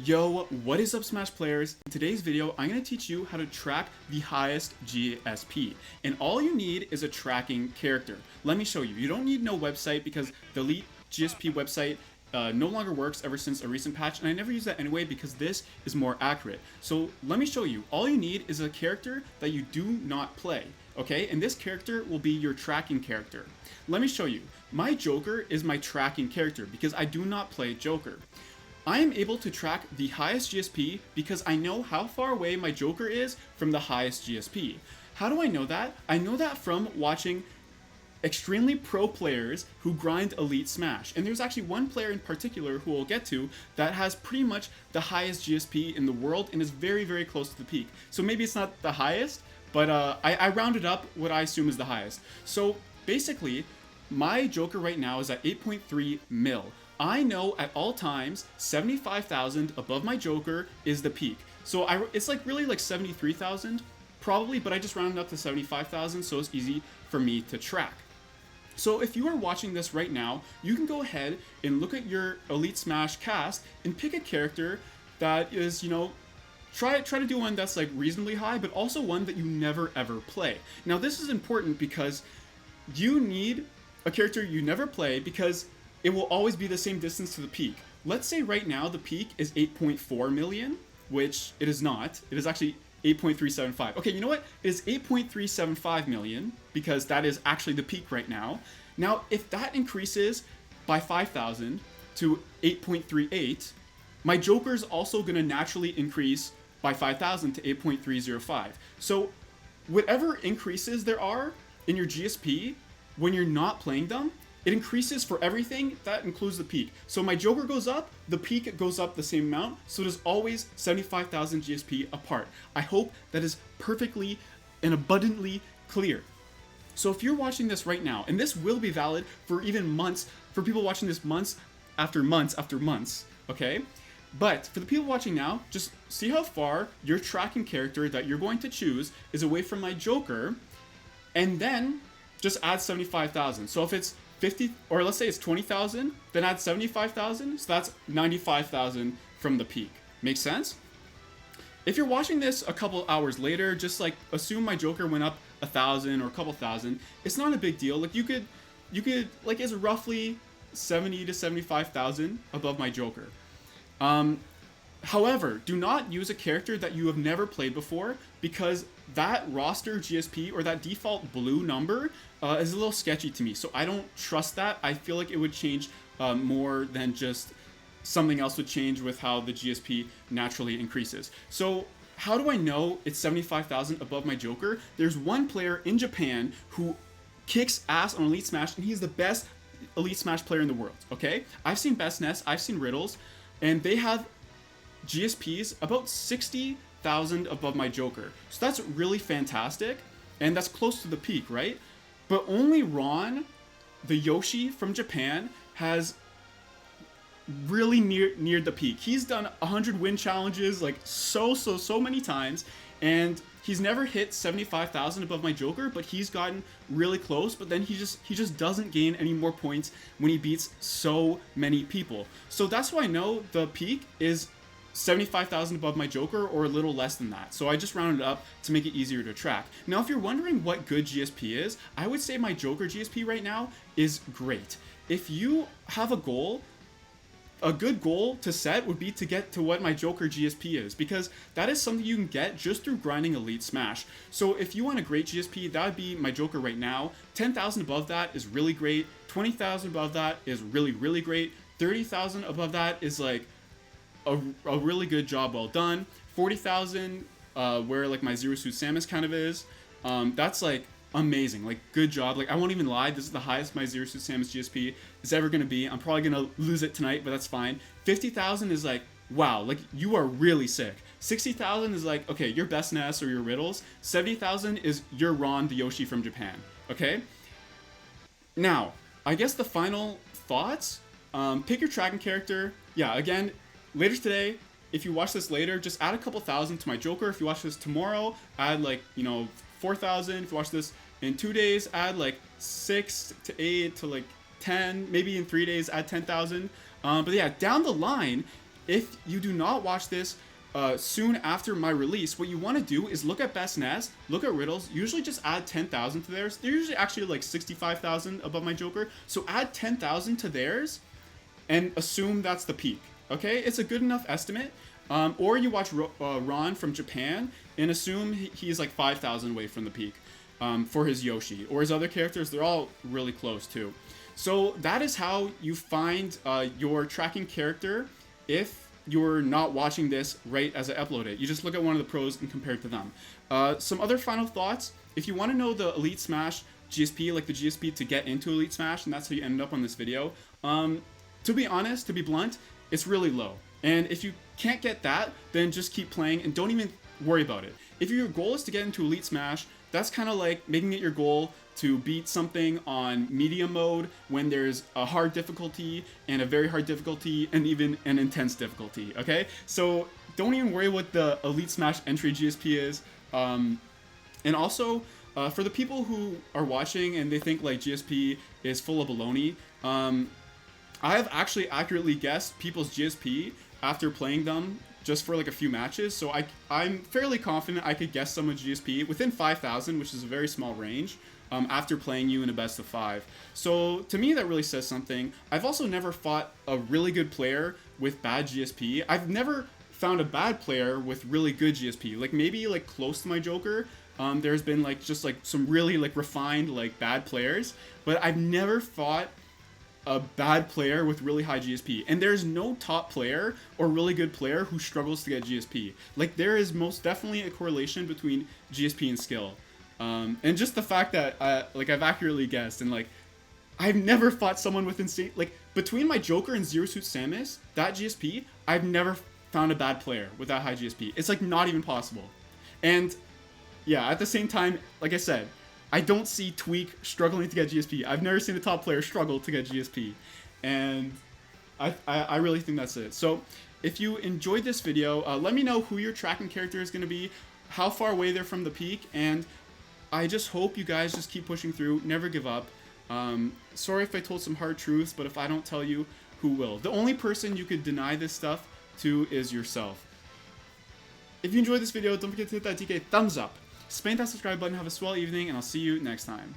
Yo, what is up Smash players? In today's video, I'm going to teach you how to track the highest GSP. And all you need is a tracking character. Let me show you. You don't need no website because the Elite GSP website no longer works ever since a recent patch, and I never use that anyway because this is more accurate. So let me show you. All you need is a character that you do not play, okay? And this character will be your tracking character. Let me show you. My Joker is my tracking character because I do not play Joker. I am able to track the highest GSP because I know how far away my Joker is from the highest GSP. How do I know that? I know that from watching extremely pro players who grind Elite Smash. And there's actually one player in particular who we'll get to that has pretty much the highest GSP in the world and is very, very close to the peak. So maybe it's not the highest, but I rounded up what I assume is the highest. So basically, my Joker right now is at 8.3 mil. I know at all times 75,000 above my Joker is the peak. So it's like really like 73,000 probably, but I just rounded up to 75,000 so it's easy for me to track. So if you are watching this right now, you can go ahead and look at your Elite Smash cast and pick a character that is, you know, try to do one that's like reasonably high, but also one that you never ever play. Now this is important because you need a character you never play because it will always be the same distance to the peak. Let's say right now the peak is 8.4 million, which it is not. It is actually 8.375. Okay, you know what? It is 8.375 million because that is actually the peak right now. Now, if that increases by 5,000 to 8.38, my Joker is also going to naturally increase by 5,000 to 8.305. So whatever increases there are in your GSP when you're not playing them, it increases for everything, that includes the peak. So my Joker goes up, the peak goes up the same amount, so it is always 75,000 GSP apart. I hope that is perfectly and abundantly clear. So if you're watching this right now, and this will be valid for even months, for people watching this months after months after months, okay? But for the people watching now, just see how far your tracking character that you're going to choose is away from my Joker, and then just add 75,000. So if it's 50, or let's say it's 20,000, then add 75,000, so that's 95,000 from the peak. Make sense? If you're watching this a couple hours later, just like assume my Joker went up 1,000 or a couple thousand. It's not a big deal. Like you could like it's roughly 70 to 75,000 above my Joker. However, do not use a character that you have never played before because that roster GSP or that default blue number is a little sketchy to me. So I don't trust that. I feel like it would change more than just something else would change with how the GSP naturally increases. So how do I know it's 75,000 above my Joker? There's one player in Japan who kicks ass on Elite Smash and he's the best Elite Smash player in the world, okay? I've seen Best Ness, I've seen Riddles, and they have GSPs about 60,000 above my Joker. So that's really fantastic, and that's close to the peak, right? But only Ron, the Yoshi from Japan, has really near the peak. He's done 100 win challenges like so many times, and he's never hit 75,000 above my Joker, but he's gotten really close, but then he just doesn't gain any more points when he beats so many people. So that's why I know the peak is 75,000 above my Joker or a little less than that. So I just rounded it up to make it easier to track. Now, if you're wondering what good GSP is, I would say my Joker GSP right now is great. If you have a goal, a good goal to set would be to get to what my Joker GSP is, because that is something you can get just through grinding Elite Smash. So if you want a great GSP, that would be my Joker right now. 10,000 above that is really great. 20,000 above that is really, really great. 30,000 above that is like a really good job well done. 40,000, where like my Zero Suit Samus kind of is, that's like amazing, like good job. Like I won't even lie, this is the highest my Zero Suit Samus GSP is ever gonna be. I'm probably gonna lose it tonight, but that's fine. 50,000 is like, wow, like you are really sick. 60,000 is like, okay, your Best Ness or your Riddles. 70,000 is your Ron the Yoshi from Japan, okay? Now, I guess the final thoughts, pick your tracking character. Yeah, again, later today, if you watch this later, just add a couple thousand to my Joker. If you watch this tomorrow, add like, 4,000. If you watch this in 2 days, add like 6 to 8 to like 10. Maybe in 3 days, add 10,000. But yeah, down the line, if you do not watch this soon after my release, what you want to do is look at Best Nest, look at Riddles, usually just add 10,000 to theirs. They're usually actually like 65,000 above my Joker, so add 10,000 to theirs and assume that's the peak, okay? It's a good enough estimate. Or you watch Ron from Japan and assume he's like 5,000 away from the peak for his Yoshi. Or his other characters, they're all really close too. So that is how you find your tracking character if you're not watching this right as I upload it. You just look at one of the pros and compare it to them. Some other final thoughts. If you want to know the Elite Smash GSP, like the GSP to get into Elite Smash, and that's how you ended up on this video, to be honest, to be blunt, it's really low. And if you can't get that, then just keep playing and don't even worry about it. If your goal is to get into Elite Smash, that's kind of like making it your goal to beat something on medium mode when there's a hard difficulty and a very hard difficulty and even an intense difficulty, okay? So don't even worry what the Elite Smash entry GSP is. And also, for the people who are watching and they think like GSP is full of baloney, I have actually accurately guessed people's GSP after playing them just for like a few matches, so I'm fairly confident I could guess someone's GSP within 5,000, which is a very small range, after playing you in a best of 5. So to me that really says something. I've also never fought a really good player with bad GSP. I've never found a bad player with really good GSP. Like maybe like close to my Joker, there's been like just like some really like refined like bad players, but I've never fought a bad player with really high GSP. And there's no top player or really good player who struggles to get GSP. Like there is most definitely a correlation between GSP and skill. And just the fact that like I've accurately guessed and like I've never fought someone with insane, like between my Joker and Zero Suit Samus, that GSP, I've never found a bad player with that high GSP. It's like not even possible. And yeah, at the same time, like I said, I don't see Tweak struggling to get GSP. I've never seen a top player struggle to get GSP. And I really think that's it. So if you enjoyed this video, let me know who your tracking character is going to be, how far away they're from the peak, and I just hope you guys just keep pushing through, never give up. Sorry if I told some hard truths, but if I don't tell you, who will? The only person you could deny this stuff to is yourself. If you enjoyed this video, don't forget to hit that DK thumbs up. Smash that subscribe button, have a swell evening, and I'll see you next time.